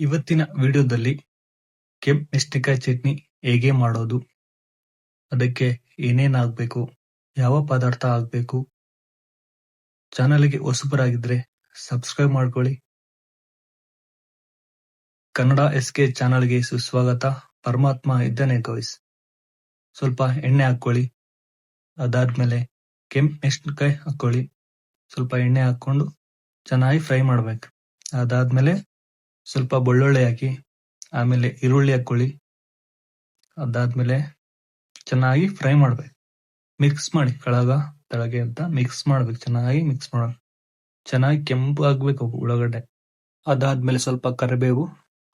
ಇವತ್ತಿನ ವಿಡಿಯೋದಲ್ಲಿ ಕೆಂಪು ಮೆಣಸಿನಕಾಯಿ ಚಟ್ನಿ ಹೇಗೆ ಮಾಡೋದು, ಅದಕ್ಕೆ ಏನೇನ್ ಆಗ್ಬೇಕು, ಯಾವ ಪದಾರ್ಥ ಆಗ್ಬೇಕು, ಚಾನಲ್ಗೆ ಹೊಸಬರಾಗಿದ್ರೆ ಸಬ್ಸ್ಕ್ರೈಬ್ ಮಾಡ್ಕೊಳ್ಳಿ. ಕನ್ನಡ SK ಚಾನಲ್ಗೆ ಸುಸ್ವಾಗತ. ಪರಮಾತ್ಮ ಇದ್ದಾನೆ ಗೈಸ್. ಸ್ವಲ್ಪ ಎಣ್ಣೆ ಹಾಕೊಳ್ಳಿ. ಅದಾದ್ಮೇಲೆ ಕೆಂಪು ಮೆಣಸಿನಕಾಯಿ ಹಾಕೊಳ್ಳಿ. ಸ್ವಲ್ಪ ಎಣ್ಣೆ ಹಾಕೊಂಡು ಚೆನ್ನಾಗಿ ಫ್ರೈ ಮಾಡ್ಬೇಕು. ಅದಾದ್ಮೇಲೆ ಸ್ವಲ್ಪ ಬೆಳ್ಳುಳ್ಳಿ ಹಾಕಿ, ಆಮೇಲೆ ಈರುಳ್ಳಿ ಹಾಕೊಳ್ಳಿ. ಅದಾದ್ಮೇಲೆ ಚೆನ್ನಾಗಿ ಫ್ರೈ ಮಾಡ್ಬೇಕು. ಮಿಕ್ಸ್ ಮಾಡಿ ತೆಳಗೆ ಅಂತ ಮಿಕ್ಸ್ ಮಾಡ್ಬೇಕು. ಚೆನ್ನಾಗಿ ಮಿಕ್ಸ್ ಮಾಡ್ಬೇಕು. ಚೆನ್ನಾಗಿ ಕೆಂಪು ಆಗ್ಬೇಕು ಉಳ್ಳಾಗಡ್ಡೆ. ಅದಾದ್ಮೇಲೆ ಸ್ವಲ್ಪ ಕರಿಬೇವು,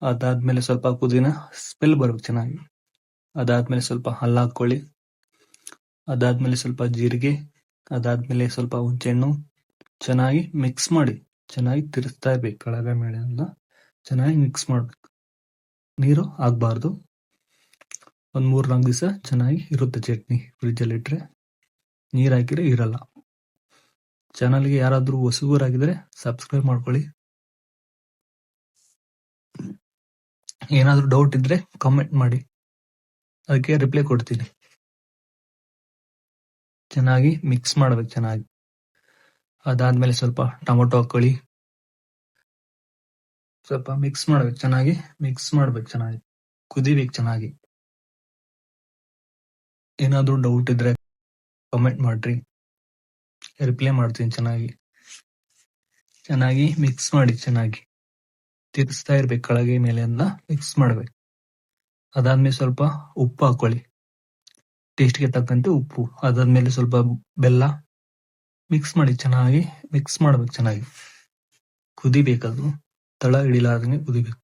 ಅದಾದ್ಮೇಲೆ ಸ್ವಲ್ಪ ಪುದೀನ ಸ್ಮೆಲ್ ಬರ್ಬೇಕು ಚೆನ್ನಾಗಿ. ಅದಾದ್ಮೇಲೆ ಸ್ವಲ್ಪ ಅಲ್ಲ ಹಾಕೊಳ್ಳಿ. ಅದಾದ್ಮೇಲೆ ಸ್ವಲ್ಪ ಜೀರಿಗೆ, ಅದಾದ್ಮೇಲೆ ಸ್ವಲ್ಪ ಹುಣಸೆಹಣ್ಣು ಚೆನ್ನಾಗಿ ಮಿಕ್ಸ್ ಮಾಡಿ ಚೆನ್ನಾಗಿ ತಿರ್ಸ್ತಾ ಇರ್ಬೇಕು. ಕೆಳಗೆ ಮೇಲೆ ಎಲ್ಲ ಚೆನ್ನಾಗಿ ಮಿಕ್ಸ್ ಮಾಡ್ಬೇಕು. ನೀರು ಆಗ್ಬಾರ್ದು. ಒಂದ್ 3-4 ದಿವಸ ಚೆನ್ನಾಗಿ ಇರುತ್ತೆ ಚಟ್ನಿ. ಫ್ರಿಜ್ ಅಲ್ಲಿ ಇಟ್ರೆ ನೀರ್ ಹಾಕಿದ್ರೆ ಇರಲ್ಲ. ಚಾನಲ್ಗೆ ಯಾರಾದ್ರೂ ಹೊಸಬರಾಗಿದ್ರೆ ಸಬ್ಸ್ಕ್ರೈಬ್ ಮಾಡ್ಕೊಳ್ಳಿ. ಏನಾದ್ರೂ ಡೌಟ್ ಇದ್ರೆ ಕಾಮೆಂಟ್ ಮಾಡಿ, ಅದಕ್ಕೆ ರಿಪ್ಲೈ ಕೊಡ್ತೀನಿ. ಚೆನ್ನಾಗಿ ಮಿಕ್ಸ್ ಮಾಡ್ಬೇಕು ಚೆನ್ನಾಗಿ. ಅದಾದ್ಮೇಲೆ ಸ್ವಲ್ಪ ಟೊಮೊಟೊ ಹಾಕೊಳ್ಳಿ. ಸ್ವಲ್ಪ ಮಿಕ್ಸ್ ಮಾಡ್ಬೇಕು ಚೆನ್ನಾಗಿ. ಮಿಕ್ಸ್ ಮಾಡ್ಬೇಕು ಚೆನ್ನಾಗಿ. ಕುದಿಬೇಕು ಚೆನ್ನಾಗಿ. ಏನಾದ್ರೂ ಡೌಟ್ ಇದ್ರೆ ಕಾಮೆಂಟ್ ಮಾಡ್ರಿ, ರಿಪ್ಲೈ ಮಾಡ್ತೀನಿ ಚೆನ್ನಾಗಿ. ಚೆನ್ನಾಗಿ ಮಿಕ್ಸ್ ಮಾಡಿ ಚೆನ್ನಾಗಿ ತಿರ್ಸ್ತಾ ಇರ್ಬೇಕು. ಕೆಳಗೆ ಮೇಲೆ ಎಲ್ಲ ಮಿಕ್ಸ್ ಮಾಡ್ಬೇಕು. ಅದಾದ್ಮೇಲೆ ಸ್ವಲ್ಪ ಉಪ್ಪು ಹಾಕೊಳ್ಳಿ, ಟೇಸ್ಟ್ಗೆ ತಕ್ಕಂತೆ ಉಪ್ಪು. ಅದಾದ್ಮೇಲೆ ಸ್ವಲ್ಪ ಬೆಲ್ಲ ಮಿಕ್ಸ್ ಮಾಡಿ ಚೆನ್ನಾಗಿ ಮಿಕ್ಸ್ ಮಾಡ್ಬೇಕು ಚೆನ್ನಾಗಿ. ಕುದಿಬೇಕದು, ತಳ ಹಿಡಿಲಾರ್ದಂಗೆ ಕುದಿಬೇಕು.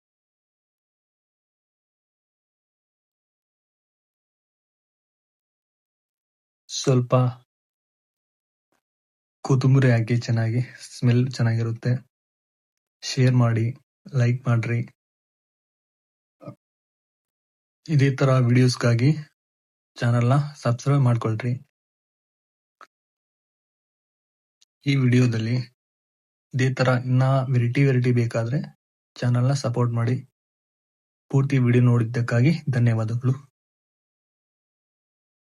ಸ್ವಲ್ಪ ಕೊತ್ತಂಬರಿ ಹಾಕಿ ಚೆನ್ನಾಗಿ, ಸ್ಮೆಲ್ ಚೆನ್ನಾಗಿರುತ್ತೆ. ಶೇರ್ ಮಾಡಿ, ಲೈಕ್ ಮಾಡ್ರಿ. ಇದೇ ತರ ವಿಡಿಯೋಸ್ಗಾಗಿ ಚಾನಲ್ನ ಸಬ್ಸ್ಕ್ರೈಬ್ ಮಾಡ್ಕೊಳ್ರಿ. ಈ ವಿಡಿಯೋದಲ್ಲಿ ಇದೇ ತರ ಇನ್ನ ವೆರೈಟಿ ಬೇಕಾದ್ರೆ ಚಾನಲ್ನ ಸಪೋರ್ಟ್ ಮಾಡಿ. ಪೂರ್ತಿ ವಿಡಿಯೋ ನೋಡಿದ್ದಕ್ಕಾಗಿ ಧನ್ಯವಾದಗಳು.